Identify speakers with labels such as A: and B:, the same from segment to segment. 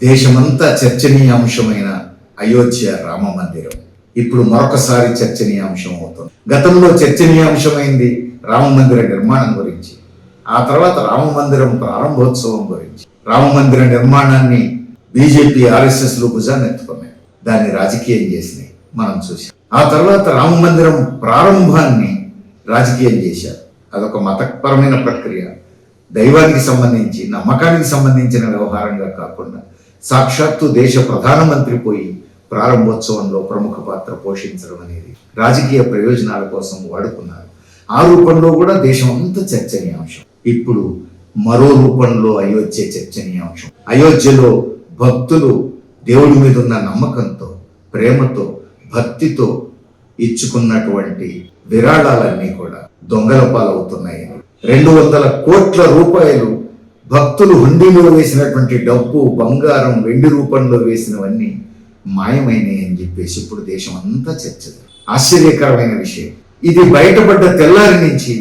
A: దేశమంతా చర్చనీయాంశమైన అయోధ్య రామ మందిరం ఇప్పుడు మరొకసారి చర్చనీయాంశం అవుతుంది. గతంలో చర్చనీయాంశమైంది రామ మందిర నిర్మాణం గురించి, ఆ తర్వాత రామ మందిరం ప్రారంభోత్సవం గురించి. రామ మందిర నిర్మాణాన్ని బీజేపీ ఆర్ఎస్ఎస్లు భుజాన్ని ఎత్తుకున్నాయి, దాన్ని రాజకీయం చేసినాయి, మనం చూసాం. ఆ తర్వాత రామ మందిరం ప్రారంభాన్ని రాజకీయం చేశారు. అదొక మతపరమైన ప్రక్రియ, దైవానికి సంబంధించి నమ్మకానికి సంబంధించిన వ్యవహారంగా కాకుండా సాక్షాత్తు దేశ ప్రధానమంత్రి పోయి ప్రారంభోత్సవంలో ప్రముఖ పాత్ర పోషించడం అనేది రాజకీయ ప్రయోజనాల కోసం వాడుకున్నారు. ఆ రూపంలో కూడా దేశం అంతా చర్చనీయాంశం. ఇప్పుడు మరో రూపంలో అయోధ్య చర్చనీయాంశం. అయోధ్యలో భక్తులు దేవుడి మీద ఉన్న నమ్మకంతో, ప్రేమతో, భక్తితో ఇచ్చుకున్నటువంటి విరాళాలన్నీ కూడా దొంగల పాలవుతున్నాయి. 200 కోట్ల రూపాయలు భక్తులు హుండీలో వేసినటువంటి డబ్బు, బంగారం, వెండి రూపంలో వేసినవన్నీ మాయమైనాయి అని చెప్పేసి ఇప్పుడు దేశం అంతా చర్చ. ఆశ్చర్యకరమైన విషయం ఇది. బయటపడ్డ తెల్లారి నుంచి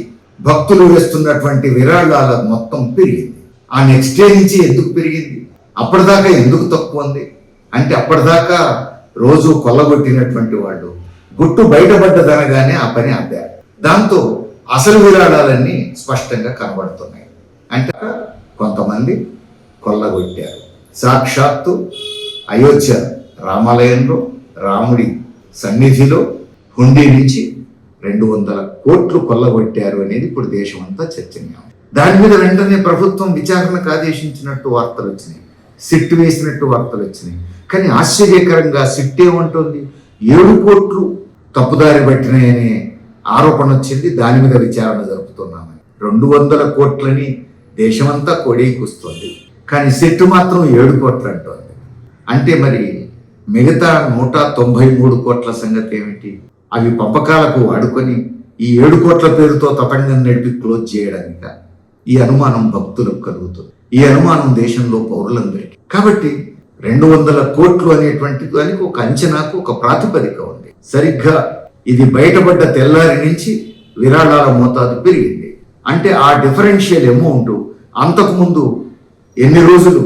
A: భక్తులు వేస్తున్నటువంటి విరాళాల మొత్తం పెరిగింది. ఆ నెక్స్ట్ డే నుంచి ఎందుకు పెరిగింది? అప్పటిదాకా ఎందుకు తక్కువ ఉంది అంటే, అప్పటిదాకా రోజు కొల్లగొట్టినటువంటి వాళ్ళు గుట్టు బయటపడ్డదనగానే ఆ పని ఆపారు. దాంతో అసలు విరాళాలన్నీ స్పష్టంగా కనబడుతున్నాయి. అంటే కొంతమంది కొల్లగొట్టారు. సాక్షాత్తు అయోధ్య రామాలయంలో రాముడి సన్నిధిలో హుండీ నుంచి 200 కోట్లు కొల్లగొట్టారు అనేది ఇప్పుడు దేశం అంతా చర్చనీయం. దాని మీద వెంటనే ప్రభుత్వం విచారణకు ఆదేశించినట్టు వార్తలు వచ్చినాయి, సిట్ వేసినట్టు వార్తలు వచ్చినాయి. కానీ ఆశ్చర్యకరంగా సిట్ ఏమంటుంది, 7 కోట్లు తప్పుదారి పట్టినాయనే ఆరోపణ వచ్చింది, దాని మీద విచారణ జరుపుతున్నామని. 200 కోట్లని దేశమంతా కొడీకొస్తుంది, కానీ సిట్ మాత్రం 7 కోట్లు అంటోంది. అంటే మరి మిగతా 193 కోట్ల సంగతి ఏమిటి? అవి పంపకాలకు వాడుకొని ఈ 7 కోట్ల పేరుతో తతంగం నడిపి క్లోజ్ చేయడానిక? ఈ అనుమానం భక్తులకు కలుగుతుంది, ఈ అనుమానం దేశంలో పౌరులందరికీ. కాబట్టి 200 కోట్లు అనేటువంటి దానికి ఒక అంచనాకు ఒక ప్రాతిపదిక ఉంది. సరిగ్గా ఇది బయటపడ్డ తెల్లారి నుంచి విరాళాల మోతాదు పెరిగింది. అంటే ఆ డిఫరెన్షియల్ అమౌంట్ అంతకుముందు ఎన్ని రోజులు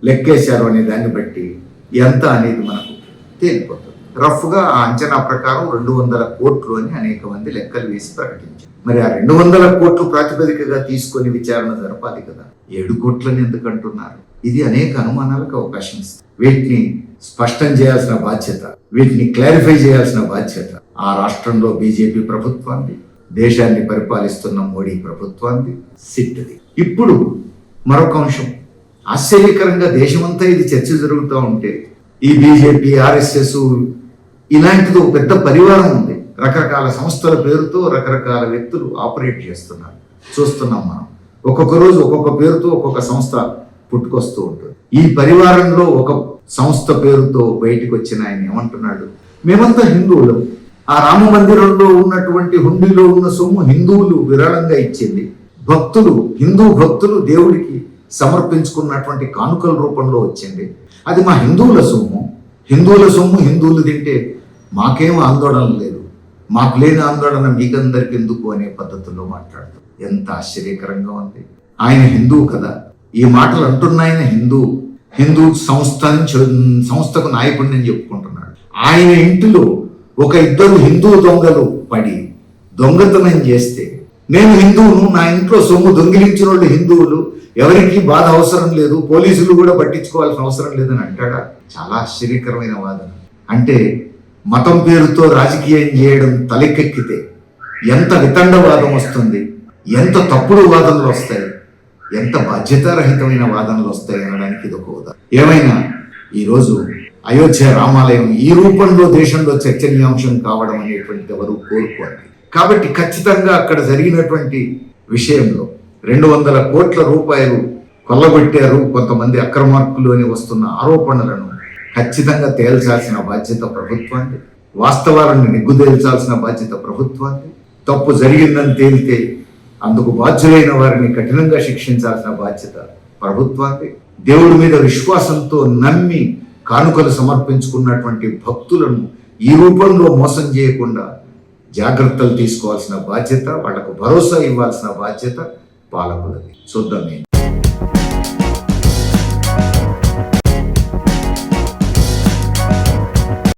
A: లెక్కేశారు అనే దాన్ని బట్టి ఎంత అనేది మనకు తేలిపోతుంది. రఫ్గా ఆ అంచనా ప్రకారం 200 కోట్లు అని అనేక మంది లెక్కలు వేసి ప్రకటించారు. మరి ఆ 200 కోట్లు ప్రాతిపదికగా తీసుకొని విచారణ జరపాలి కదా. 7 కోట్లని ఎందుకు అంటున్నారు? ఇది అనేక అనుమానాలకు అవకాశం ఇస్తుంది. వీటిని స్పష్టం చేయాల్సిన బాధ్యత, వీటిని క్లారిఫై చేయాల్సిన బాధ్యత ఆ రాష్ట్రంలో బీజేపీ ప్రభుత్వాన్ని, దేశాన్ని పరిపాలిస్తున్న మోడీ ప్రభుత్వాన్ని, సిట్ది. ఇప్పుడు మరొక అంశం. ఆశ్చర్యకరంగా దేశమంతా ఇది చర్చ జరుగుతూ ఉంటే ఈ బీజేపీ, ఆర్ఎస్ఎస్ ఇలాంటిది ఒక పెద్ద పరివారం ఉంది. రకరకాల సంస్థల పేరుతో రకరకాల వ్యక్తులు ఆపరేట్ చేస్తున్నారు, చూస్తున్నాం మనం. ఒక్కొక్క రోజు ఒక్కొక్క పేరుతో ఒక్కొక్క సంస్థ పుట్టుకొస్తూ ఉంటుంది. ఈ పరివారంలో ఒక సంస్థ పేరుతో బయటకు వచ్చిన ఆయన ఏమంటున్నాడు, మేమంతా హిందువులు, ఆ రామ మందిరంలో ఉన్నటువంటి హుండీలో ఉన్న సొమ్ము హిందువులు విరాళంగా ఇచ్చింది, భక్తులు, హిందూ భక్తులు దేవుడికి సమర్పించుకున్నటువంటి కానుకల రూపంలో వచ్చింది, అది మా హిందువుల సొమ్ము. హిందువుల సొమ్ము హిందువులు తింటే మాకేం ఆందోళన లేదు, మాకు లేని ఆందోళన మీకందరికి ఎందుకు అనే పద్ధతుల్లో మాట్లాడుతాం. ఎంత ఆశ్చర్యకరంగా ఉంది. ఆయన హిందువు కదా, ఈ మాటలు అంటున్నాయన హిందూ సంస్థకు నాయకుడిని చెప్పుకుంటున్నాడు. ఆయన ఇంటిలో ఒక 2 హిందూ దొంగలు పడి దొంగతనం చేస్తే, నేను హిందువును, నా ఇంట్లో సొమ్ము దొంగిలించిన వాళ్ళు హిందువులు, ఎవరికి బాధ అవసరం లేదు, పోలీసులు కూడా పట్టించుకోవాల్సిన అవసరం లేదని అంటాడా? చాలా ఆశ్చర్యకరమైన వాదన. అంటే మతం పేరుతో రాజకీయం చేయడం తలెక్కెక్కితే ఎంత వితండవాదం వస్తుంది, ఎంత తప్పుడు వాదనలు వస్తాయి, ఎంత బాధ్యతారహితమైన వాదనలు వస్తాయి అనడానికి ఇది ఒక ఉదాహరణ. ఏమైనా ఈరోజు అయోధ్య రామాలయం ఈ రూపంలో దేశంలో చర్చనీయాంశం కావడం అనేటువంటిది ఎవరు కోరుకోవాలి. కాబట్టి ఖచ్చితంగా అక్కడ జరిగినటువంటి విషయంలో 200 కోట్ల రూపాయలు కొల్లగొట్టారు కొంతమంది అక్రమార్కులు అని వస్తున్న ఆరోపణలను ఖచ్చితంగా తేల్చాల్సిన బాధ్యత ప్రభుత్వాన్ని, వాస్తవాలను నిగ్గుదేల్చాల్సిన బాధ్యత ప్రభుత్వాన్ని. తప్పు జరిగిందని తేలితే అందుకు బాధ్యులైన వారిని కఠినంగా శిక్షించాల్సిన బాధ్యత ప్రభుత్వాన్ని. దేవుడి మీద విశ్వాసంతో నమ్మి కానుకలు సమర్పించుకున్నటువంటి భక్తులను ఈ రూపంలో మోసం చేయకుండా జాగ్రత్తలు తీసుకోవాల్సిన బాధ్యత, వాళ్లకు భరోసా ఇవ్వాల్సిన బాధ్యత పాలకులది. చూద్దాం.